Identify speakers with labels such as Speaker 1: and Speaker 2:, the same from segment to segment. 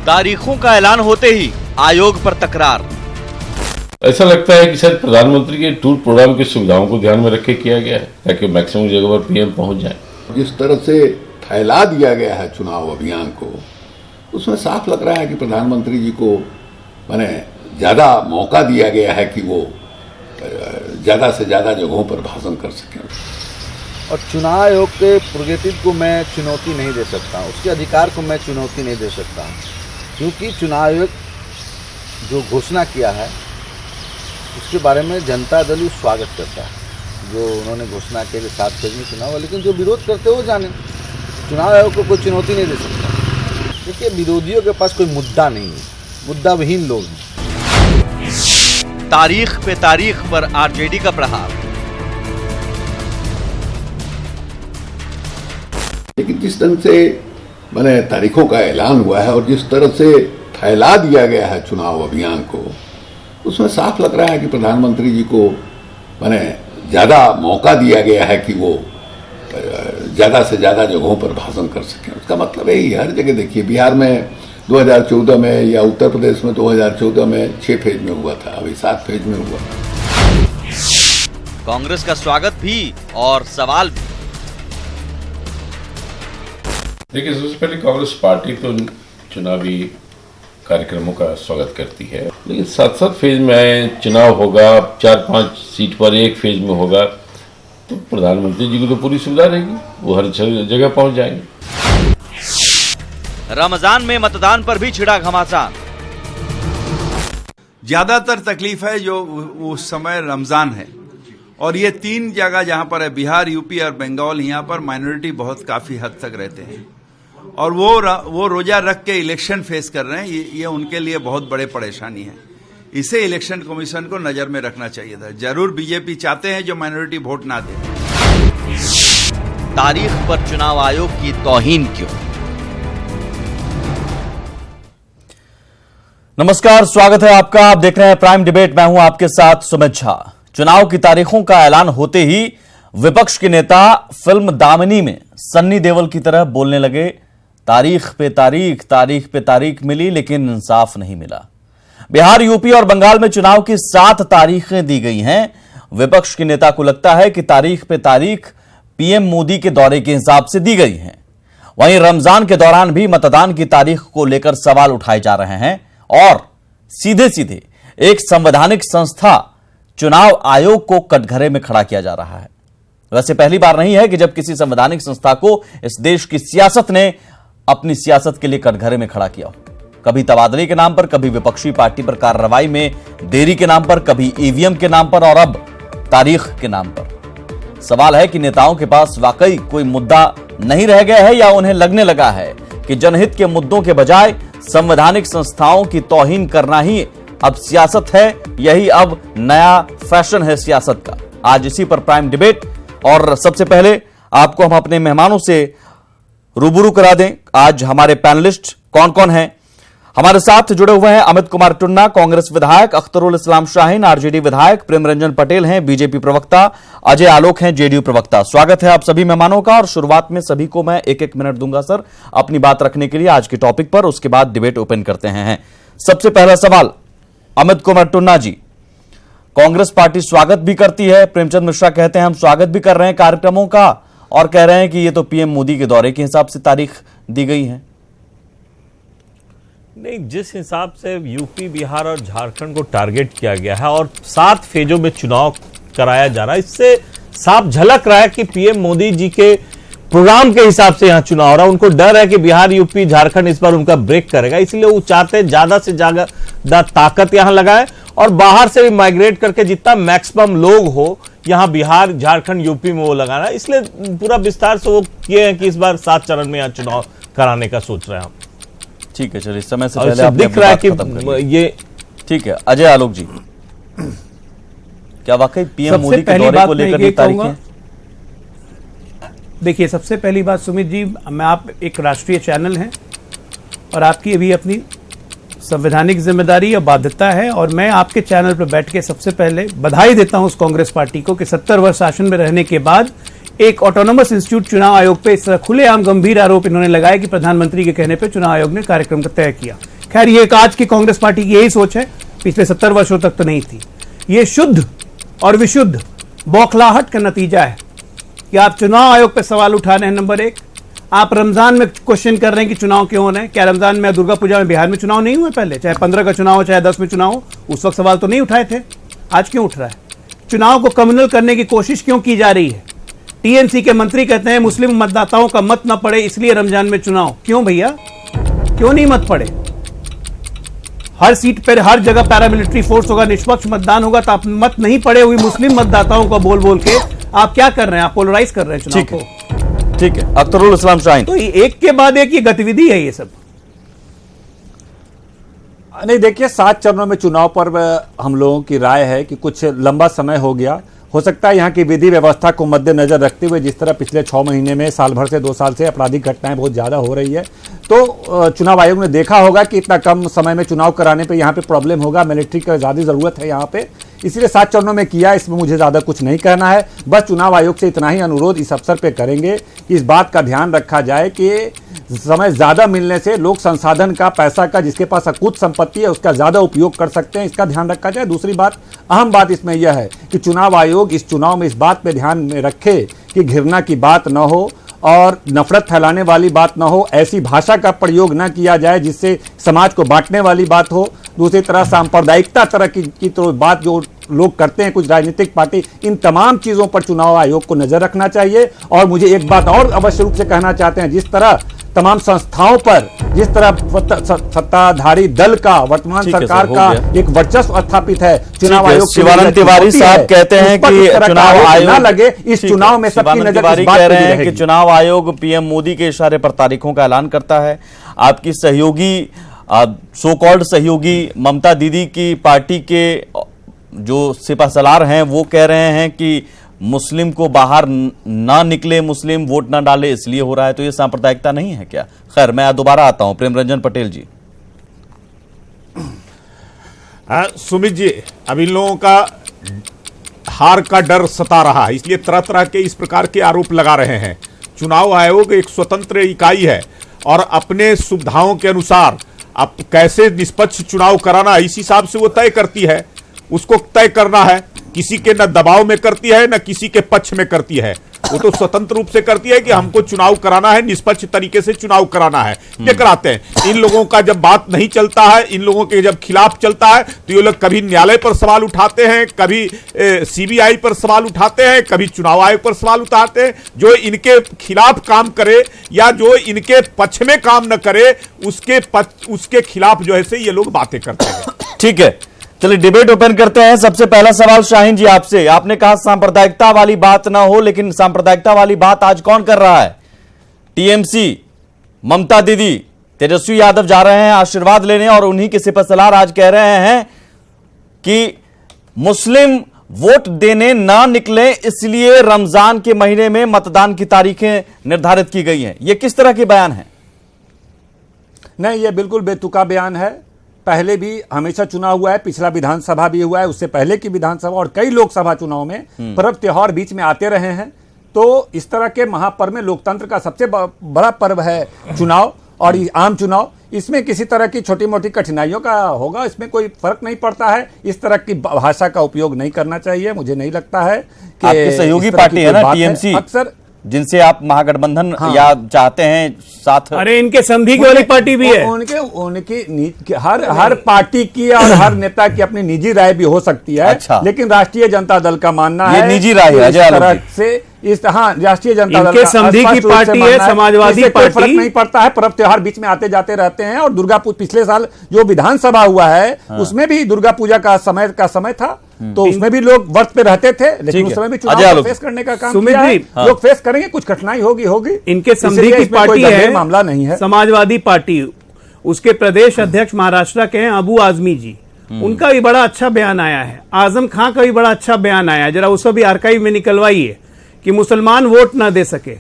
Speaker 1: तारीखों का ऐलान होते ही आयोग पर तकरार।
Speaker 2: ऐसा लगता है कि शायद प्रधानमंत्री के टूर प्रोग्राम की सुविधाओं को ध्यान में रख के किया गया है ताकि मैक्सिमम जगह पर पीएम पहुंच जाए।
Speaker 3: जिस तरह से फैला दिया गया है चुनाव अभियान को, उसमें साफ लग रहा है कि प्रधानमंत्री जी को माने ज्यादा मौका दिया गया है कि वो ज्यादा से ज्यादा जगहों पर भाषण कर सकें।
Speaker 4: और चुनाव आयोग के प्रोगेटिव को मैं चुनौती नहीं दे सकता, उसके अधिकार को मैं चुनौती नहीं दे सकता, क्योंकि चुनाव आयोग जो घोषणा किया है उसके बारे में जनता दल ही स्वागत करता है। जो उन्होंने घोषणा किया कि 7 फेज में चुनाव है, लेकिन जो विरोध करते हो जाने, चुनाव आयोग को कोई चुनौती नहीं दे सकता। देखिए, विरोधियों के पास कोई मुद्दा नहीं है, मुद्दा विहीन लोग हैं।
Speaker 1: तारीख पे तारीख पर आरजेडी का प्रहार।
Speaker 3: लेकिन जिस ढंग से माने तारीखों का ऐलान हुआ है और जिस तरह से फैला दिया गया है चुनाव अभियान को, उसमें साफ लग रहा है कि प्रधानमंत्री जी को माने ज्यादा मौका दिया गया है कि वो ज्यादा से ज्यादा जगहों पर भाषण कर सकें। उसका मतलब यही, हर जगह देखिए, बिहार में 2014 में या उत्तर प्रदेश में 2014 में 6 फेज में हुआ था, अभी 7 फेज में हुआ।
Speaker 1: कांग्रेस का स्वागत भी और सवाल भी।
Speaker 2: देखिए, सबसे पहले कांग्रेस पार्टी तो चुनावी कार्यक्रमों का स्वागत करती है, लेकिन 7-7 फेज में चुनाव होगा, 4-5 सीट पर एक फेज में होगा, तो प्रधानमंत्री जी को तो पूरी सुविधा रहेगी, वो हर जगह पहुंच जाएंगे।
Speaker 1: रमजान में मतदान पर भी छिड़ा घमासान।
Speaker 5: ज्यादातर तकलीफ है जो उस समय रमजान है, और ये 3 जगह जहां पर है, बिहार, यूपी और बंगाल, यहाँ पर माइनॉरिटी बहुत काफी हद तक रहते हैं और वो रोजा रख के इलेक्शन फेस कर रहे हैं। ये उनके लिए बहुत बड़े परेशानी है। इसे इलेक्शन कमीशन को नजर में रखना चाहिए था। जरूर बीजेपी चाहते हैं जो माइनॉरिटी वोट ना दे।
Speaker 1: तारीख पर चुनाव आयोग की तौहीन क्यों?
Speaker 6: नमस्कार, स्वागत है आपका। आप देख रहे हैं प्राइम डिबेट। मैं हूं आपके साथ सुमित झा। चुनाव की तारीखों का ऐलान होते ही विपक्ष के नेता फिल्म दामिनी में सन्नी देओल की तरह बोलने लगे, तारीख पे तारीख मिली लेकिन इंसाफ नहीं मिला। बिहार, यूपी और बंगाल में चुनाव की 7 तारीखें दी गई हैं। विपक्ष के नेता को लगता है कि तारीख पे तारीख पीएम मोदी के दौरे के हिसाब से दी गई हैं। वहीं रमजान के दौरान भी मतदान की तारीख को लेकर सवाल उठाए जा रहे हैं और सीधे सीधे एक संवैधानिक संस्था चुनाव आयोग को कटघरे में खड़ा किया जा रहा है। वैसे पहली बार नहीं है कि जब किसी संवैधानिक संस्था को इस देश की सियासत ने अपनी सियासत के लिए कटघरे में खड़ा किया हो। कभी तबादले के नाम पर, कभी विपक्षी पार्टी पर कार्रवाई में देरी के नाम पर, कभी ईवीएम के नाम पर और अब तारीख के नाम पर। सवाल है कि नेताओं के पास वाकई कोई मुद्दा नहीं रह गया है या उन्हें लगने लगा है कि जनहित के मुद्दों के बजाय संवैधानिक संस्थाओं की तौहीन करना ही अब सियासत है। यही अब नया फैशन है सियासत का। आज इसी पर प्राइम डिबेट, और सबसे पहले आपको हम अपने मेहमानों से रूबरू करा दें। आज हमारे पैनलिस्ट कौन कौन हैं? हमारे साथ जुड़े हुए हैं अमित कुमार टुन्ना, कांग्रेस विधायक, अख्तरुल इस्लाम शाहीन, आरजेडी विधायक, प्रेम रंजन पटेल हैं, बीजेपी प्रवक्ता, अजय आलोक हैं, जेडीयू प्रवक्ता। स्वागत है आप सभी मेहमानों का। और शुरुआत में सभी को मैं 1-1 मिनट दूंगा सर अपनी बात रखने के लिए आज के टॉपिक पर, उसके बाद डिबेट ओपन करते हैं। सबसे पहला सवाल अमित कुमार टुन्ना जी, कांग्रेस पार्टी स्वागत भी करती है, प्रेमचंद मिश्रा कहते हैं हम स्वागत भी कर रहे हैं कार्यक्रमों का, और कह रहे हैं कि ये तो पीएम मोदी के दौरे के हिसाब से तारीख दी गई है।
Speaker 7: नहीं, जिस हिसाब से यूपी, बिहार और झारखंड को टारगेट किया गया है और 7 फेजों में चुनाव कराया जा रहा है, इससे साफ झलक रहा है कि पीएम मोदी जी के प्रोग्राम के हिसाब से यहां चुनाव हो रहा है। उनको डर है कि बिहार, यूपी, झारखंड इस बार उनका ब्रेक करेगा, इसलिए वो चाहते हैं ज्यादा से ज्यादा ताकत यहां लगाए और बाहर से भी माइग्रेट करके जितना मैक्सिमम लोग हो यहां बिहार, झारखंड, यूपी में वो लगाना है। इसलिए पूरा विस्तार से वो किए हैं कि इस बार 7 चरण में यहां चुनाव कराने का सोच रहे हैं हम।
Speaker 6: ठीक है, चलिए, इस समय से पहले
Speaker 7: दिख रहा है कि ये
Speaker 6: ठीक है। अजय आलोक जी, क्या वाकई पीएम मोदी के दौरे को लेकर ये तारीखें?
Speaker 8: देखिए, सबसे पहली बात सुमित जी, आप एक राष्ट्रीय चैनल हैं और आपकी अभी अपनी संवैधानिक जिम्मेदारी या बाध्यता है, और मैं आपके चैनल पर बैठ के सबसे पहले बधाई देता हूं उस कांग्रेस पार्टी को कि 70 वर्ष शासन में रहने के बाद एक ऑटोनोमस इंस्टीट्यूट चुनाव आयोग पे इस तरह खुलेआम गंभीर आरोप इन्होंने लगाए कि प्रधानमंत्री के कहने पे चुनाव आयोग ने कार्यक्रम का तय किया। खैर ये एक आज की कांग्रेस पार्टी की यही सोच है, पिछले 70 वर्षों तक तो नहीं थी। ये शुद्ध और विशुद्ध बौखलाहट का नतीजा है कि आप चुनाव आयोग पर सवाल उठा रहे हैं। नंबर एक, आप रमजान में क्वेश्चन कर रहे हैं कि चुनाव क्यों हो रहे हैं। क्या रमजान में, दुर्गा पूजा में बिहार में चुनाव नहीं हुए पहले? चाहे 15 का चुनाव हो, चाहे 10 में चुनाव हो, उस वक्त सवाल तो नहीं उठाए थे। आज क्यों उठ रहा है? चुनाव को कम्युनल करने की कोशिश क्यों की जा रही है? टीएमसी के मंत्री कहते हैं मुस्लिम मतदाताओं का मत न पड़े इसलिए रमजान में चुनाव। क्यों भैया, क्यों नहीं मत पड़े? हर सीट पर हर जगह पैरामिलिट्री फोर्स होगा, निष्पक्ष मतदान होगा, तो आप मत नहीं पड़े हुई मुस्लिम मतदाताओं को बोल बोल के आप क्या कर रहे हैं? आप पोलराइज कर रहे हैं चुनाव को।
Speaker 6: ठीक है, अख्तरुल इस्लाम शाहीन।
Speaker 8: तो एक के बाद एक ये गतिविधि है ये सब।
Speaker 9: नहीं, देखिए 7 चरणों में चुनाव पर हम लोगों की राय है कि कुछ लंबा समय हो गया। हो सकता है यहाँ की विधि व्यवस्था को मद्देनजर रखते हुए जिस तरह पिछले 6 महीने में, साल भर से 2 साल से आपराधिक घटनाएं बहुत ज़्यादा हो रही है, तो चुनाव आयोग ने देखा होगा कि इतना कम समय में चुनाव कराने पे यहाँ पे प्रॉब्लम होगा, मिलिट्री की ज़्यादा ज़रूरत है यहाँ पे, इसलिए 7 चरणों में किया। इसमें मुझे ज़्यादा कुछ नहीं कहना है। बस चुनाव आयोग से इतना ही अनुरोध इस अवसर पे करेंगे कि इस बात का ध्यान रखा जाए कि समय ज़्यादा मिलने से लोक संसाधन का, पैसा का, जिसके पास अकूत संपत्ति है उसका ज़्यादा उपयोग कर सकते हैं, इसका ध्यान रखा जाए। दूसरी बात, अहम बात इसमें यह है कि चुनाव आयोग इस चुनाव में इस बात पे ध्यान में रखे कि घृणा की बात न हो और नफरत फैलाने वाली बात न हो, ऐसी भाषा का प्रयोग न किया जाए जिससे समाज को बांटने वाली बात हो। दूसरी तरफ सांप्रदायिकता तरह की तो बात जो लोग करते हैं कुछ राजनीतिक पार्टी, इन तमाम चीज़ों पर चुनाव आयोग को नजर रखना चाहिए। और मुझे एक बात और अवश्य रूप से कहना चाहते हैं, जिस तरह तमाम संस्थाओं पर, जिस तरह सत्ताधारी दल का, वर्तमान सरकार का एक वर्चस्व स्थापित है, चुनाव आयोग
Speaker 6: शिवानंद तिवारी साहब कहते हैं कि चुनाव आयोग
Speaker 9: न लगे इस चुनाव में सबकी नजर इस बात
Speaker 6: कह
Speaker 9: पे
Speaker 6: रहे हैं
Speaker 9: रहेगी।
Speaker 6: कि चुनाव आयोग पीएम मोदी के इशारे पर तारीखों का ऐलान करता है। आपकी सहयोगी, सो कॉल्ड सहयोगी ममता दीदी की पार्टी के जो सिपहसालार हैं वो कह रहे हैं कि मुस्लिम को बाहर ना निकले, मुस्लिम वोट ना डाले इसलिए हो रहा है। तो ये सांप्रदायिकता नहीं है क्या? खैर, मैं दोबारा आता हूं, प्रेम रंजन पटेल जी।
Speaker 7: सुमित जी, अब इन लोगों का हार का डर सता रहा है, इसलिए तरह तरह के इस प्रकार के आरोप लगा रहे हैं। चुनाव आयोग एक स्वतंत्र इकाई है और अपने सुविधाओं के अनुसार अब कैसे निष्पक्ष चुनाव कराना इस हिसाब से वो तय करती है। उसको तय करना है, किसी के न दबाव में करती है न किसी के पक्ष में करती है। वो तो स्वतंत्र रूप से करती है कि हमको चुनाव कराना है, निष्पक्ष तरीके से चुनाव कराना है, ये कराते हैं। इन लोगों का जब बात नहीं चलता है, इन लोगों के जब खिलाफ चलता है, तो ये लोग कभी न्यायालय पर सवाल उठाते हैं, कभी सीबीआई पर सवाल उठाते हैं, कभी चुनाव आयोग पर सवाल उठाते हैं। जो इनके खिलाफ काम करे या जो इनके पक्ष में काम न करे, उसके खिलाफ जो है से ये लोग बातें करते हैं।
Speaker 6: ठीक है, चलिए डिबेट ओपन करते हैं। सबसे पहला सवाल शाहीन जी आपसे। आपने कहा सांप्रदायिकता वाली बात ना हो, लेकिन सांप्रदायिकता वाली बात आज कौन कर रहा है? टीएमसी, ममता दीदी, तेजस्वी यादव जा रहे हैं आशीर्वाद लेने और उन्हीं के सिपहसालार आज कह रहे हैं कि मुस्लिम वोट देने ना निकले इसलिए रमजान के महीने में मतदान की तारीखें निर्धारित की गई हैं। यह किस तरह के बयान है?
Speaker 9: नहीं, ये बिल्कुल बेतुका बयान है। पहले भी हमेशा चुनाव हुआ है, पिछला विधानसभा भी हुआ है, उससे पहले की विधानसभा और कई लोकसभा चुनाव में पर्व त्योहार बीच में आते रहे हैं। तो इस तरह के महापर्व में लोकतंत्र का सबसे बड़ा पर्व है चुनाव, और आम चुनाव, इसमें किसी तरह की छोटी मोटी कठिनाइयों का होगा, इसमें कोई फर्क नहीं पड़ता है। इस तरह की भाषा का उपयोग नहीं करना चाहिए। मुझे नहीं लगता है कि
Speaker 6: आपकी सहयोगी पार्टी है ना टीएमसी,
Speaker 9: अक्सर
Speaker 6: जिनसे आप महागठबंधन या चाहते हैं साथ।
Speaker 8: अरे इनके संधि की वाली पार्टी भी है।
Speaker 9: उनकी हर पार्टी की और हर नेता की अपनी निजी राय भी हो सकती है।
Speaker 6: अच्छा।
Speaker 9: लेकिन राष्ट्रीय जनता दल का मानना
Speaker 6: ये
Speaker 9: है
Speaker 6: निजी राय है, अजय आलोक जी।
Speaker 9: से राष्ट्रीय जनता दल
Speaker 8: इनके
Speaker 9: का
Speaker 8: संधि की पार्टी है, समाजवादी
Speaker 9: इससे कोई
Speaker 8: पार्टी।
Speaker 9: फर्क नहीं पड़ता है, पर्व त्योहार बीच में आते जाते रहते हैं। और दुर्गा पूजा, पिछले साल जो विधानसभा हुआ है उसमें भी दुर्गा पूजा का समय था, तो उसमें भी लोग व्रत पे रहते थे, लेकिन उस समय भी चुनाव फेस करने का काम किया है। लोग फेस करेंगे, कुछ कठिनाई होगी।
Speaker 8: इनके संधि की पार्टी है,
Speaker 9: मामला नहीं है।
Speaker 8: समाजवादी पार्टी, उसके प्रदेश अध्यक्ष महाराष्ट्र के हैं अबू आजमी जी, उनका भी बड़ा अच्छा बयान आया है। आजम खां का भी बड़ा अच्छा बयान आया है, जरा उसको भी आर्काइव में निकलवाइए कि मुसलमान वोट ना दे सके।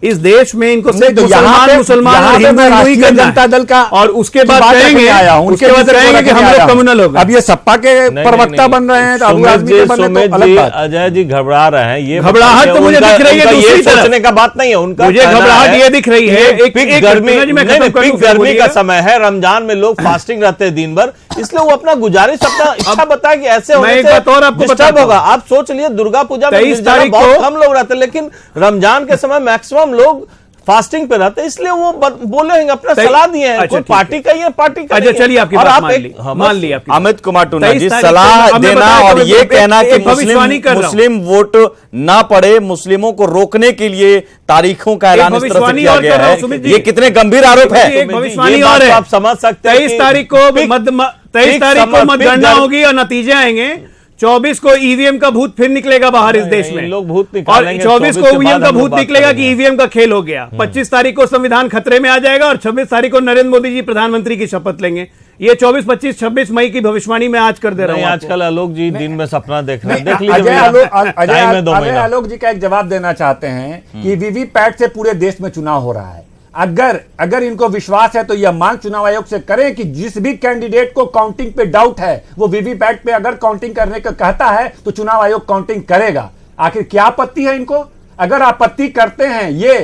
Speaker 8: इस देश में इनको सिर्फ
Speaker 9: यहाँ
Speaker 8: मुसलमान
Speaker 9: पे
Speaker 8: और हिंदू
Speaker 9: मैं
Speaker 8: ही
Speaker 9: राष्ट्रीय
Speaker 8: करना है।
Speaker 9: जनता दल का
Speaker 8: और उसके बाद कहेंगे उसके बाद कहेंगे कि हम लोग कम्युनल हो गए।
Speaker 9: अब ये सपा के प्रवक्ता बन रहे हैं तो अबू आजमी के बने तो अलग बात।
Speaker 7: अजय जी घबरा रहे हैं, ये
Speaker 8: घबराहट तो मुझे दिख रही है दूसरी तरफ।
Speaker 7: सोचने का बात नहीं है उनका,
Speaker 8: मुझे घबराहट ये दिख रही है
Speaker 7: पीक गर्मी का समय है, रमजान में लोग फास्टिंग रहते हैं दिन भर, इसलिए वो अपना गुजारिश अपना इच्छा बताए कि ऐसे होने से डिस्टर्ब होगा। आप सोच लिए दुर्गा पूजा में
Speaker 8: 23 तारीख को
Speaker 7: बहुत कम लोग रहते हैं, लेकिन रमजान के समय मैक्सिमम लोग फास्टिंग पे रहते हैं, इसलिए वो बोले हैं, अपना सलाह दिए हैं। कोई पार्टी का ही है, पार्टी का।
Speaker 8: अच्छा चलिए आपकी बात मान ली
Speaker 6: अमित कुमार टुन्ना जी, सलाह देना और ये कहना कि मुस्लिम वोट ना पड़े, मुस्लिमों को रोकने के लिए तारीखों का ऐलान इस तरह से किया गया है, ये कितने गंभीर आरोप है।
Speaker 8: एक भविष्यवाणी और है,
Speaker 7: आप समझ सकते हैं।
Speaker 8: 23 तारीख को मतगणना होगी और नतीजे आएंगे। 24 को ईवीएम का भूत फिर निकलेगा बाहर इस देश में,
Speaker 7: लोग भूत
Speaker 8: और
Speaker 7: निकालेंगे।
Speaker 8: 24 को ईवीएम का भूत निकलेगा कि ईवीएम का खेल हो गया। 25 तारीख को संविधान खतरे में आ जाएगा और 26 तारीख को नरेंद्र मोदी जी प्रधानमंत्री की शपथ लेंगे। ये 24, 25, 26 मई की भविष्यवाणी में आज कर दे रहा हूं।
Speaker 7: आजकल आलोक जी दिन में सपना देख रहे हैं, देख
Speaker 9: अजय आलोक जी का एक जवाब देना चाहते हैं कि वीवीपैट से पूरे देश में चुनाव हो रहा है। अगर इनको विश्वास है तो यह मांग चुनाव आयोग से करें कि जिस भी कैंडिडेट को काउंटिंग पे डाउट है, वो वीवीपैट पे अगर काउंटिंग करने का कहता है तो चुनाव आयोग काउंटिंग करेगा। आखिर क्या आपत्ति है इनको? अगर आपत्ति करते हैं ये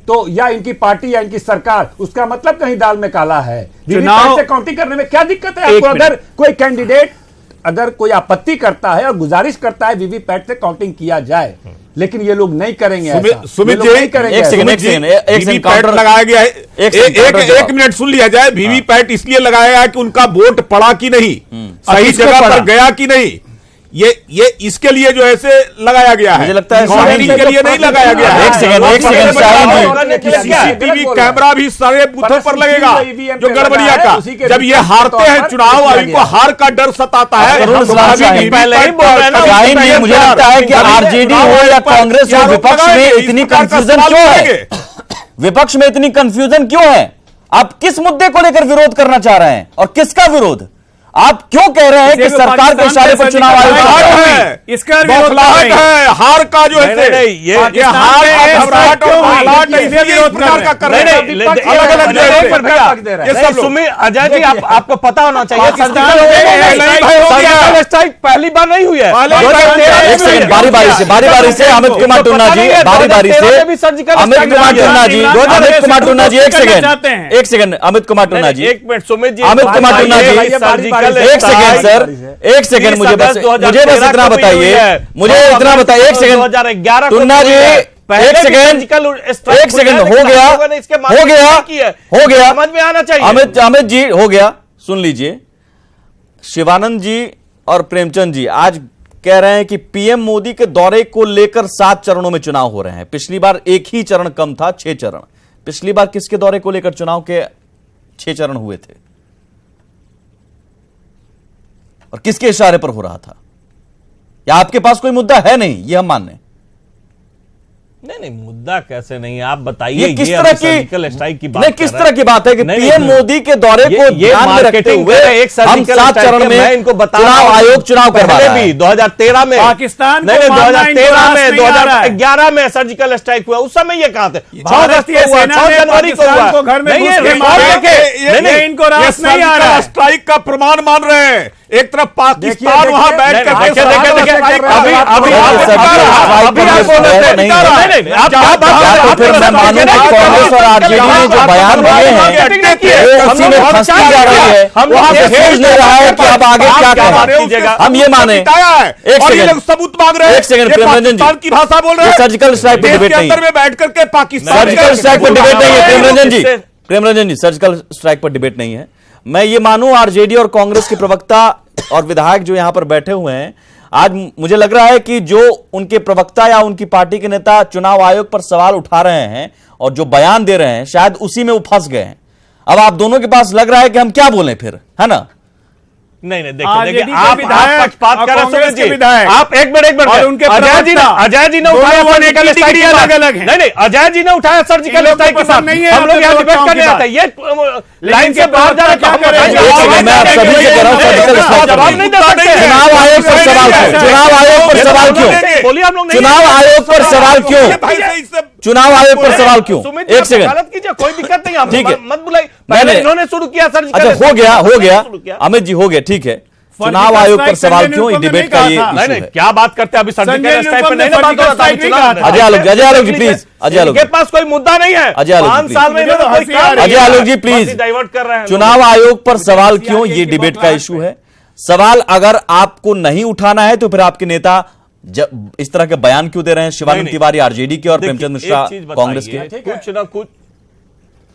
Speaker 9: तो या इनकी पार्टी या इनकी सरकार, उसका मतलब कहीं दाल में काला है। वीवीपैट से काउंटिंग करने में क्या दिक्कत है आपको? अगर कोई कैंडिडेट अगर कोई आपत्ति करता है और गुजारिश करता है वीवीपैट से काउंटिंग किया जाए, लेकिन ये लोग नहीं करेंगे।
Speaker 10: सुमित जी, एक सेकंड लगाया गया है, एक मिनट सुन लिया जाए। वीवीपैट इसलिए लगाया गया है कि उनका वोट पड़ा कि नहीं, सही जगह पर गया कि नहीं, ये इसके लिए जो है से लगाया गया है।
Speaker 6: मुझे लगता है
Speaker 10: काउंटिंग के लिए नहीं लगाया गया है।
Speaker 6: एक सेकंड
Speaker 10: सीसीटीवी कैमरा भी सारे बूथों पर लगेगा जो गड़बड़िया का। जब ये हारते हैं चुनाव और इनको हार का डर सताता है,
Speaker 6: मुझे लगता है कि आरजेडी हो या कांग्रेस हो, विपक्ष में इतनी कंफ्यूजन क्यों है? विपक्ष में इतनी कंफ्यूजन क्यों है? आप किस मुद्दे को लेकर विरोध करना चाह रहे हैं और किसका विरोध? आप क्यों कह रहे हैं कि सरकार के इशारे पर चुनाव आयोग
Speaker 10: है? इसका बौखलाहट है, हार का जो है ये हार का घबराहट और बौखलाहट प्रकार का कर रहे हैं अलग-अलग। ये सब सुमित
Speaker 7: अजय जी, आपको पता होना चाहिए सर्जिकल स्ट्राइक पहली बार नहीं हुई है।
Speaker 6: एक सेकंड, बारी-बारी से अमित कुमार टुन्ना जी, बारी-बारी से अमित कुमार टुन्ना जी, एक सेकंड अमित कुमार टुन्ना जी,
Speaker 7: एक मिनट सुमित जी,
Speaker 6: अमित कुमार टुन्ना जी, एक सेकंड सर, एक सेकंड, मुझे बस इतना बताइए, एक सेकंड टुन्ना जी, एक सेकंड हो गया
Speaker 7: समझ में आना चाहिए।
Speaker 6: अमित जी हो गया, सुन लीजिए। शिवानंद जी और प्रेमचंद जी आज कह रहे हैं कि पीएम मोदी के दौरे को लेकर 7 चरणों में चुनाव हो रहे हैं। पिछली बार एक ही चरण कम था, 6 चरण। पिछली बार किसके दौरे को लेकर चुनाव के 6 चरण हुए थे और किसके इशारे पर हो रहा था? या आपके पास कोई मुद्दा है नहीं, ये हम मान लें?
Speaker 7: नहीं, मुद्दा कैसे नहीं है, आप बताइए।
Speaker 6: ये किस तरह की
Speaker 7: स्ट्राइक की बात
Speaker 6: नहीं, किस तरह की बात है कि पीएम मोदी के दौरे को ध्यान में रखते हुए हम 7 चरण में इनको चुनाव आयोग चुनाव करवा रहा है।
Speaker 7: 2013 में
Speaker 8: पाकिस्तान,
Speaker 7: नहीं 2013 में 2011 में सर्जिकल स्ट्राइक हुआ, उस समय ये कहा था 6 जनवरी को
Speaker 8: इनको रास नहीं आ रहा।
Speaker 10: स्ट्राइक का प्रमाण मान रहे हैं। एक तरफ पाकिस्तान वहां बैठ कर
Speaker 6: कांग्रेस और आरजेडी ने जो बयान दिए हैं उसी में फंसती जा रही है। हम सोच नहीं रहा है कि अब आगे क्या करें, हम ये माने। एक सेकंड
Speaker 10: सबूत मांग रहे हैं,
Speaker 6: एक सेकंड प्रेमरंजन जी
Speaker 10: की भाषा बोल रहे हैं।
Speaker 6: सर्जिकल स्ट्राइक पर डिबेट नहीं है,
Speaker 10: बैठ करके पाकिस्तान
Speaker 6: सर्जिकल स्ट्राइक पर डिबेट नहीं है। प्रेमरंजन जी सर्जिकल स्ट्राइक पर डिबेट नहीं है। मैं ये मानूं आरजेडी और कांग्रेस के प्रवक्ता और विधायक जो यहां पर बैठे हुए हैं, आज मुझे लग रहा है कि जो उनके प्रवक्ता या उनकी पार्टी के नेता चुनाव आयोग पर सवाल उठा रहे हैं और जो बयान दे रहे हैं, शायद उसी में वो फंस गए हैं। अब आप दोनों के पास लग रहा है कि हम क्या बोलें फिर, है ना?
Speaker 7: नहीं देखिए आप पक्षपात कर रहे हैं। आप एक मिनट अजय जी ने उठाया सर्जिकल स्ट्राइक अलग है। नहीं अजय जी ने उठाया सर्जिकल स्ट्राइक की बात, हम लोग यहाँ डिबेट करने आते हैं। ये लाइन से बाहर जाना क्या करें?
Speaker 6: मैं आप सभी से कह रहा हूं सर्जिकल स्ट्राइक
Speaker 7: जवाब नहीं दे सकते।
Speaker 6: चुनाव आयोग पर सवाल, चुनाव आयोग आयोग पर सवाल क्यों?
Speaker 7: बोलिए, हम लोग नहीं
Speaker 6: चुनाव आयोग पर सवाल क्यों? चुनाव आयोग पर सवाल क्यों? एक सेकंड,
Speaker 7: गलत कीजिए, कोई दिक्कत नहीं, आप
Speaker 6: ठीक है,
Speaker 7: मत बुलाइए, पहले इन्होंने शुरू किया सर।
Speaker 6: अच्छा, हो गया अमित जी, हो गया, ठीक है। चुनाव आयोग पर सवाल क्यों, ये डिबेट का ये इशू है।
Speaker 7: क्या बात करते हैं अभी? सर्जिकल स्ट्राइक पर नहीं ना बात हो रहा था।
Speaker 6: अजय आलोक जी प्लीज, अजय आलोक
Speaker 7: के पास कोई मुद्दा नहीं है,
Speaker 6: अजय आलोक
Speaker 7: 5 साल में इन्होंने कोई काम नहीं
Speaker 6: अजय
Speaker 7: किया।
Speaker 6: आलोक जी प्लीज,
Speaker 7: डाइवर्ट कर रहे हैं।
Speaker 6: चुनाव आयोग पर सवाल क्यों, ये डिबेट का इशू है। सवाल अगर आपको नहीं उठाना है तो फिर आपके नेता इस तरह के बयान क्यों दे रहे हैं? शिवानंद तिवारी आरजेडी के और प्रेमचंद मिश्रा कांग्रेस के।
Speaker 7: कुछ ना कुछ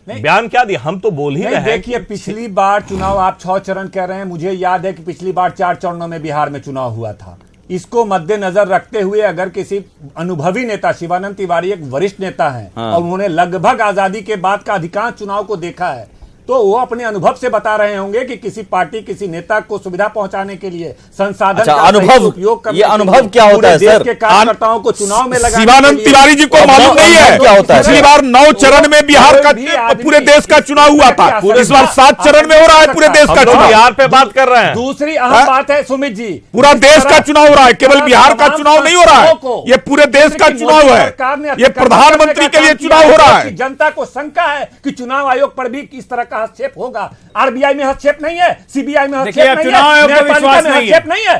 Speaker 7: बयान क्या दिया, हम तो बोल ही रहे हैं।
Speaker 9: देखिए, पिछली बार चुनाव आप 6 चरण कह रहे हैं, मुझे याद है कि पिछली बार 4 चरणों में बिहार में चुनाव हुआ था। इसको मद्देनजर रखते हुए अगर किसी अनुभवी नेता, शिवानंद तिवारी एक वरिष्ठ नेता हैं और उन्होंने लगभग आजादी के बाद का अधिकांश चुनाव को देखा है, तो वो अपने अनुभव से बता रहे होंगे कि किसी पार्टी, किसी नेता को सुविधा पहुंचाने के लिए संसाधन का
Speaker 6: अनुभव,
Speaker 9: उपयोग करने,
Speaker 6: ये अनुभव क्या होता है सर?
Speaker 9: के कार्यकर्ताओं को चुनाव में लगाने
Speaker 10: शिवानंद तिवारी जी को मालूम नहीं है
Speaker 6: क्या होता है?
Speaker 10: पिछली बार 9 चरण में बिहार का पूरे देश का चुनाव हुआ था, इस बार 7 चरण में हो रहा है पूरे देश का चुनाव।
Speaker 7: बिहार पे बात कर रहे हैं।
Speaker 9: दूसरी अहम बात है सुमित जी,
Speaker 10: पूरा देश का चुनाव हो रहा है, केवल बिहार का चुनाव नहीं हो रहा है, ये पूरे देश का चुनाव है, ये प्रधानमंत्री के लिए चुनाव हो रहा है।
Speaker 9: जनता को शंका है कि चुनाव आयोग पर भी किस तरह का हस्तक्षेप होगा। आरबीआई में हस्तक्षेप नहीं है, सीबीआई में हस्तक्षेप नहीं है, न्यायपालिका में हस्तक्षेप नहीं है,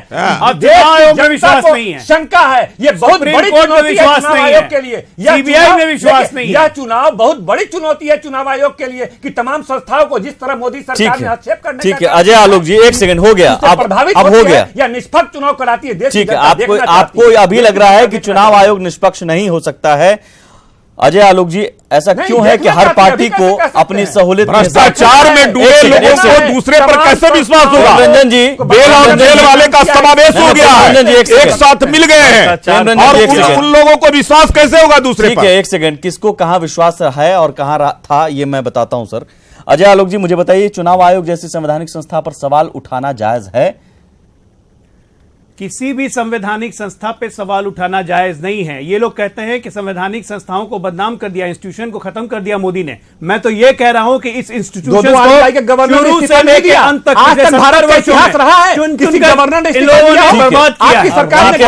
Speaker 8: चुनाव आयोग में विश्वास नहीं है,
Speaker 9: शंका है। ये बहुत बड़ी चुनौती है चुनाव आयोग के लिए,
Speaker 8: सीबीआई में विश्वास नहीं है।
Speaker 9: यह चुनाव बहुत बड़ी चुनौती है चुनाव आयोग के लिए कि तमाम संस्थाओं को जिस तरह मोदी सरकार ने हस्तक्षेप करने,
Speaker 6: ठीक है अजय आलोक जी, एक सेकंड, हो गया, अब हो गया,
Speaker 9: या निष्पक्ष चुनाव कराती है देश।
Speaker 6: ठीक है, आपको अभी लग रहा है कि चुनाव आयोग निष्पक्ष नहीं हो सकता है। अजय आलोक जी, ऐसा क्यों है कि हर पार्टी को अपनी सहूलियत,
Speaker 10: भ्रष्टाचार में डूबे लोगों को दूसरे पर कैसे विश्वास होगा?
Speaker 6: रंजन जी,
Speaker 10: बेल और जेल वाले का समावेश हो गया है, एक साथ मिल गए हैं, और उन लोगों को विश्वास कैसे होगा दूसरे पर?
Speaker 6: ठीक है, एक सेकंड, किसको कहां विश्वास है और कहां था, ये मैं बताता हूं सर। अजय आलोक जी, मुझे बताइए, चुनाव आयोग जैसी संवैधानिक संस्था पर सवाल उठाना जायज है?
Speaker 8: किसी भी संवैधानिक संस्था पे सवाल उठाना जायज नहीं है। ये लोग कहते हैं कि संवैधानिक संस्थाओं को बदनाम कर दिया, इंस्टीट्यूशन को खत्म कर दिया मोदी ने। मैं तो ये कह रहा हूं कि इस इंस्टीट्यूशन को शुरू से लेकर अंत तक भारत का इतिहास रहा है, किसी गवर्नर ने बर्बाद किया, सरकार ने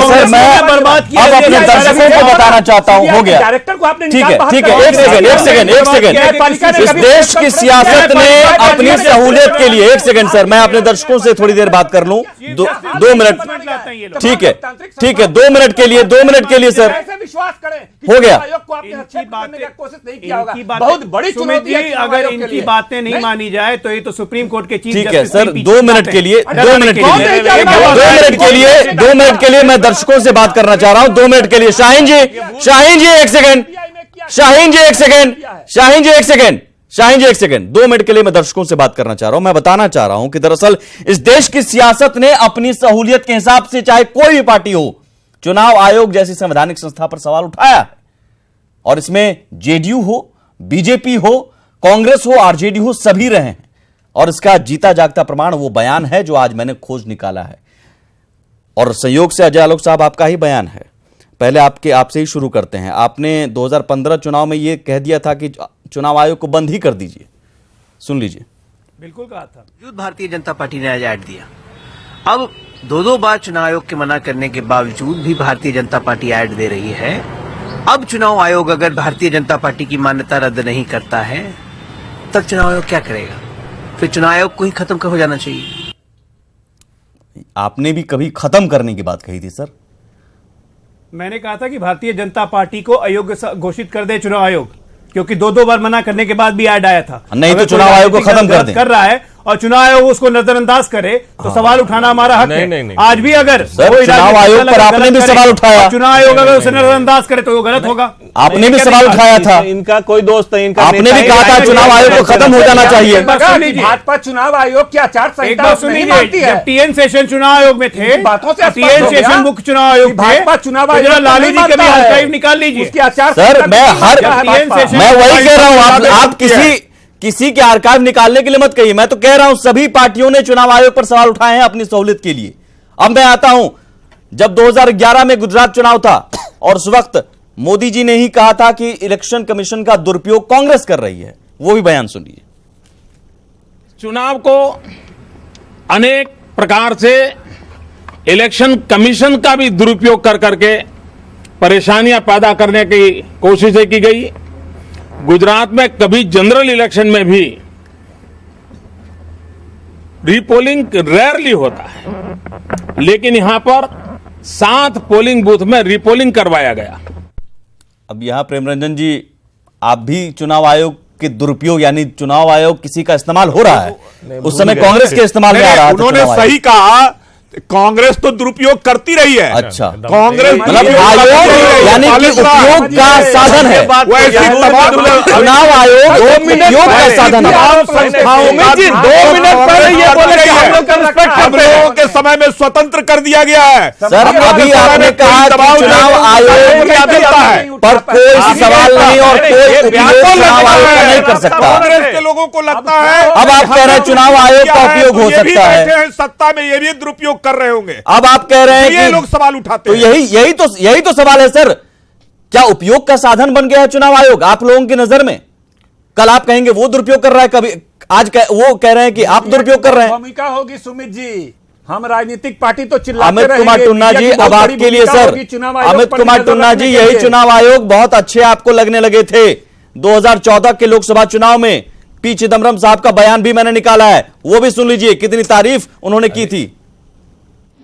Speaker 8: बर्बाद किया।
Speaker 6: अब अपने दर्शकों को बताना चाहता हूं, हो गया,
Speaker 9: डायरेक्टर को आपने,
Speaker 6: ठीक है, एक सेकंड, इस देश की सियासत ने अपनी सहूलियत के लिए, एक सेकंड सर, मैं अपने दर्शकों से थोड़ी देर बात कर लूं, 2 मिनट, ठीक है, 2 मिनट के लिए सर,
Speaker 9: विश्वास करें,
Speaker 6: हो गया।
Speaker 9: आयोग को आपने हस्तक्षेप करने का कोशिश नहीं किया होगा, बहुत बड़ी चुनौती है।
Speaker 8: अगर इनकी बातें नहीं मानी जाए तो ये तो सुप्रीम कोर्ट के चीफ,
Speaker 6: ठीक है सर, 2 मिनट के लिए मैं दर्शकों से बात करना चाह रहा हूं, 2 मिनट के लिए। शाहीन जी, एक सेकंड, शाहीन जी एक सेकंड, 2 मिनट के लिए मैं दर्शकों से बात करना चाह रहा हूं। मैं बताना चाह रहा हूं कि दरअसल इस देश की सियासत ने अपनी सहूलियत के हिसाब से, चाहे कोई भी पार्टी हो, चुनाव आयोग जैसी संवैधानिक संस्था पर सवाल उठाया है, और इसमें जेडीयू हो, बीजेपी हो, कांग्रेस हो, आरजेडी हो, सभी रहे हैं, और इसका जीता जागता प्रमाण वो बयान है जो आज मैंने खोज निकाला है, और संयोग से अजय आलोक साहब आपका ही बयान है। पहले आपसे ही शुरू करते हैं। आपने 2015 चुनाव में यह कह दिया था कि चुनाव आयोग को बंद ही कर दीजिए, सुन लीजिए।
Speaker 8: बिल्कुल कहा था।
Speaker 11: भारतीय जनता पार्टी ने आज ऐड दिया। अब 2 बार चुनाव आयोग के मना करने के बावजूद भी भारतीय जनता पार्टी ऐड दे रही है। अब चुनाव आयोग अगर भारतीय जनता पार्टी की मान्यता रद्द नहीं करता है, तब चुनाव आयोग क्या करेगा? फिर चुनाव आयोग को ही खत्म हो जाना चाहिए।
Speaker 6: आपने भी कभी खत्म करने की बात कही थी सर?
Speaker 8: मैंने कहा था कि भारतीय जनता पार्टी को अयोग्य घोषित कर दे चुनाव आयोग, क्योंकि 2 बार मना करने के बाद भी ऐड आया था।
Speaker 6: नहीं तो चुनाव आयोग को खत्म कर
Speaker 8: रहा है और चुनाव आयोग उसको नजरअंदाज करे तो सवाल उठाना हमारा हक है।
Speaker 7: नहीं।
Speaker 8: आज भी अगर
Speaker 6: चुनाव आयोग पर आपने भी सवाल उठाया,
Speaker 8: चुनाव आयोग अगर उसे नजरअंदाज करे तो वो गलत होगा।
Speaker 6: आपने भी सवाल उठाया था,
Speaker 7: इनका कोई दोस्त नहीं, इनका
Speaker 6: आपने भी कहा था चुनाव आयोग को खत्म हो जाना चाहिए।
Speaker 9: भाजपा चुनाव आयोग की आचार संहिता नहीं मानती है।
Speaker 8: जब TN सेशन चुनाव आयोग में थे,
Speaker 9: बातों से
Speaker 8: TN सेशन मुख्य चुनाव आयोग थे,
Speaker 9: भाजपा चुनाव आयोग
Speaker 8: लालू जी के भी आर्काइव निकाल लीजिए उसकी आचार।
Speaker 6: सर मैं वही कह रहा हूं, आप किसी के आर्काइव निकालने के लिए मत कहिए। मैं तो कह रहा हूं सभी पार्टियों ने चुनाव आयोग पर सवाल उठाए हैं अपनी सहूलियत के लिए। अब मैं आता हूं, जब 2011 में गुजरात चुनाव था और उस वक्त मोदी जी ने ही कहा था कि इलेक्शन कमीशन का दुरुपयोग कांग्रेस कर रही है, वो भी बयान सुनिए।
Speaker 10: चुनाव को अनेक प्रकार से इलेक्शन कमीशन का भी दुरुपयोग कर करके परेशानियां पैदा करने की कोशिशें की गई। गुजरात में कभी जनरल इलेक्शन में भी रीपोलिंग रेयरली होता है, लेकिन यहां पर 7 पोलिंग बूथ में रीपोलिंग करवाया गया।
Speaker 6: अब यहां प्रेमरंजन जी, आप भी चुनाव आयोग के दुरुपयोग यानी चुनाव आयोग किसी का इस्तेमाल हो रहा है, उस समय कांग्रेस के इस्तेमाल में आ रहा था।
Speaker 10: उन्होंने सही कहा, कांग्रेस तो दुरुपयोग करती रही है।
Speaker 6: अच्छा,
Speaker 10: कांग्रेस
Speaker 6: मतलब आयोग यानी कि उपयोग का साधन है, चुनाव आयोग उपयोग का साधन है।
Speaker 10: संस्थाओं में 2 मिनट पहले ये बोले कि हम लोग का रिस्पेक्ट कर रहे हो के समय में स्वतंत्र कर दिया गया है।
Speaker 6: सर, अभी आपने कहा कि चुनाव आयोग
Speaker 10: क्या देता है,
Speaker 6: पर कोई सवाल नहीं और कोई उपयोग चुनाव आयोग का नहीं कर सकता।
Speaker 10: कांग्रेस के लोगों को लगता है
Speaker 6: अब आप कह रहे हैं चुनाव आयोग का उपयोग हो सकता है,
Speaker 10: सत्ता में ये भी दुरुपयोग कर रहे होंगे।
Speaker 6: अब आप कह रहे हैं
Speaker 10: ये
Speaker 6: कि
Speaker 10: लोग सवाल उठाते
Speaker 6: तो
Speaker 10: हैं।
Speaker 6: यही तो सवाल है सर, क्या उपयोग का साधन बन गया है चुनाव आयोग आप लोगों की नजर में? कल आप कहेंगे वो दुरुपयोग कर रहा है, कभी आज वो कह रहे हैं कि आप दुरुपयोग कर रहे हैं।
Speaker 9: भूमिका होगी सुमित जी, हम राजनीतिक पार्टी तो चिल्लाते
Speaker 6: अमित कुमार
Speaker 9: रहेंगे,
Speaker 6: टुन्ना जी,
Speaker 9: मीडिया की
Speaker 6: अब
Speaker 9: बहुत
Speaker 6: आपके
Speaker 9: बड़ी
Speaker 6: लिए
Speaker 9: भूमिका
Speaker 6: सर,
Speaker 9: होगी चुनाव आयोग
Speaker 6: अमित
Speaker 9: पर
Speaker 6: कुमार
Speaker 9: नजर
Speaker 6: टुन्ना जी,
Speaker 9: रखने के
Speaker 6: यही
Speaker 9: लिए।
Speaker 6: चुनाव आयोग बहुत अच्छे आपको लगने लगे थे 2014 के लोकसभा चुनाव में। पी चिदम्बरम साहब का बयान भी मैंने निकाला है, वो भी सुन लीजिए, कितनी तारीफ उन्होंने की थी।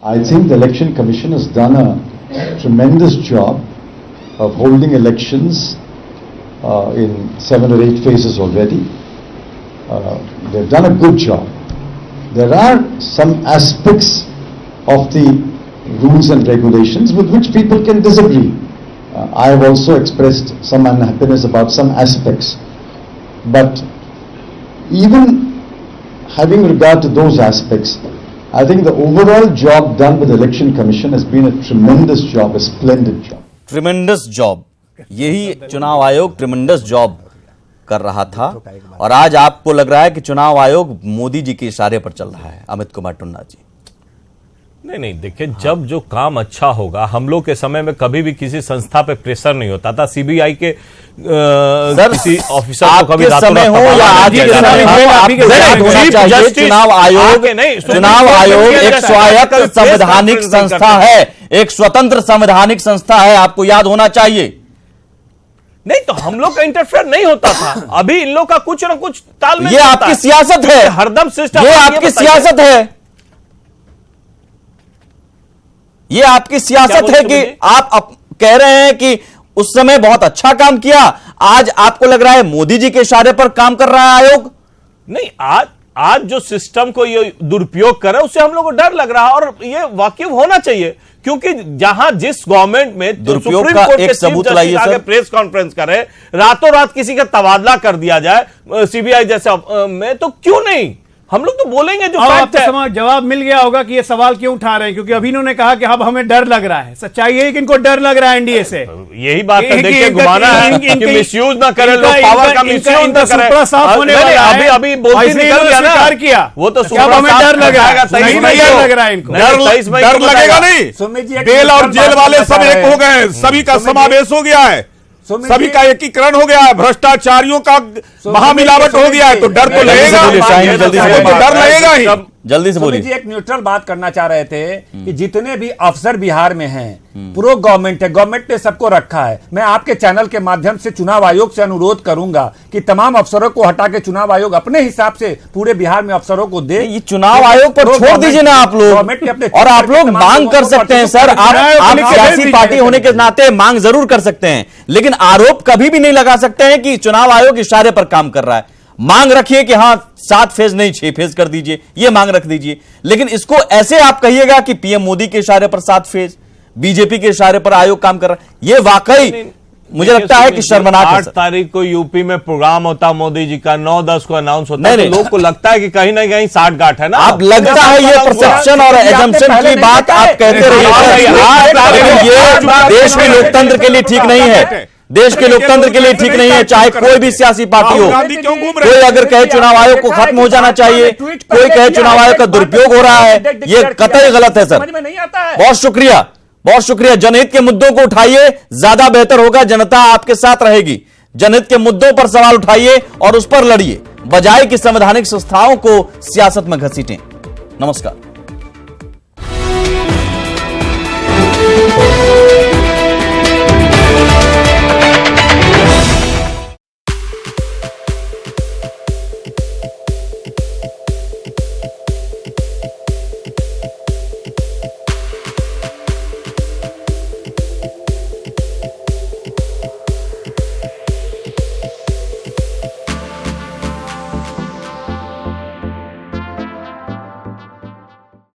Speaker 12: I think the Election Commission has done a tremendous job of holding elections in 7 or 8 phases already. They've done a good job. There are some aspects of the rules and regulations with which people can disagree. I have also expressed some unhappiness about some aspects. But even having regard to those aspects, I think the overall job done with the Election Commission has been a tremendous job, a splendid job.
Speaker 6: Tremendous job, यही चुनाव आयोग tremendous job कर रहा था, और आज आपको लग रहा है कि चुनाव आयोग मोदी जी के इशारे पर चल रहा है। अमित कुमार टुन्ना जी,
Speaker 7: नहीं देखिए, जब जो काम अच्छा होगा, हम लोग के समय में कभी भी किसी संस्था पे प्रेशर नहीं होता था। सीबीआई के किसी ऑफिसर को कभी
Speaker 6: समय हो या आज के समय हो, आपको याद होना चाहिए चुनाव आयोग एक स्वायत्त संवैधानिक संस्था है, एक स्वतंत्र संवैधानिक संस्था है, आपको याद होना चाहिए।
Speaker 7: नहीं तो हम लोग का इंटरफेयर नहीं होता था, अभी इन लोग का कुछ ना कुछ तालमेल।
Speaker 6: ये आपकी सियासत है,
Speaker 7: हरदम सिस्टम,
Speaker 6: ये आपकी सियासत है, ये आपकी सियासत है कि आप कह रहे हैं कि उस समय बहुत अच्छा काम किया, आज आपको लग रहा है मोदी जी के इशारे पर काम कर रहा है आयोग।
Speaker 7: नहीं, आज जो सिस्टम को ये दुरुपयोग कर रहा है उससे हम लोग को डर लग रहा है, और ये वाकिफ होना चाहिए, क्योंकि जहां जिस गवर्नमेंट में
Speaker 6: दुरुपयोग का एक सबूत लाइए सर,
Speaker 7: प्रेस कॉन्फ्रेंस करे, रातों रात किसी का तबादला कर दिया जाए सीबीआई जैसे में, तो क्यों नहीं हम लोग तो बोलेंगे जो फैक्ट है।
Speaker 8: जवाब मिल गया होगा कि ये सवाल क्यों उठा रहे हैं, क्योंकि अभी इन्होंने कहा कि अब हमें डर लग रहा है। सच्चाई यही कि इनको डर लग रहा है एनडीए से।
Speaker 7: यही बात है, देखिए घुमाना है कि मिसयूज ना करें लोग, पावर का मिसयूज ना करें।
Speaker 8: सुपड़ा साफ होने वाला है,
Speaker 7: अभी बोलती निकल गया ना,
Speaker 8: किया
Speaker 7: वो तो
Speaker 8: अब हमें डर लग रहा है, नहीं डर लग रहा है इनको,
Speaker 10: डर लगेगा नहीं। बेल और जेल वाले सब एक हो गए, सभी का समावेश हो गया है, सभी का एकीकरण हो गया है, भ्रष्टाचारियों का महामिलावट हो गया है, तो डर तो लगेगा, डर लगेगा ही।
Speaker 6: जल्दी से बोलिए
Speaker 9: जी, एक न्यूट्रल बात करना चाह रहे थे कि जितने भी अफसर बिहार में हैं, प्रो गवर्नमेंट है, गवर्नमेंट ने सबको रखा है। मैं आपके चैनल के माध्यम से चुनाव आयोग से अनुरोध करूंगा कि तमाम अफसरों को हटा के चुनाव आयोग अपने हिसाब से पूरे बिहार में अफसरों को दे।
Speaker 6: ये चुनाव आयोग पर छोड़ दीजिए ना आप लोग, और आप लोग मांग कर सकते हैं सर, आप सियासी पार्टी होने के नाते मांग जरूर कर सकते हैं, लेकिन आरोप कभी भी नहीं लगा सकते हैं कि चुनाव आयोग इशारे पर काम कर रहा है। मांग रखिए कि हाँ 7 फेज नहीं 6 फेज कर दीजिए, ये मांग रख दीजिए, लेकिन इसको ऐसे आप कहिएगा कि पीएम मोदी के इशारे पर 7 फेज, बीजेपी के इशारे पर आयोग काम कर रहा है, ये वाकई मुझे लगता है कि शर्मनाक है।
Speaker 7: 8 तारीख को यूपी में प्रोग्राम होता मोदी जी का, 9-10 को अनाउंस होता है, तो लोग को लगता है कि कहीं ना कहीं 60 गांठ है ना।
Speaker 6: आप लगता है ये परसेप्शन और एजम्पशन की बात आप कहते रहिए, लेकिन ये देश के लोकतंत्र के लिए ठीक नहीं है, देश के लोकतंत्र के लिए ठीक नहीं है, चाहे कोई भी सियासी पार्टी हो। कोई अगर कहे चुनाव आयोग को खत्म हो जाना चाहिए, कोई कहे चुनाव आयोग का दुरुपयोग हो रहा है, ये कतई गलत है सर। बहुत शुक्रिया, बहुत शुक्रिया। जनहित के मुद्दों को उठाइए, ज्यादा बेहतर होगा, जनता आपके साथ रहेगी। जनहित के मुद्दों पर सवाल उठाइए और उस पर लड़िए, बजाय कि संवैधानिक संस्थाओं को सियासत में घसीटें। नमस्कार।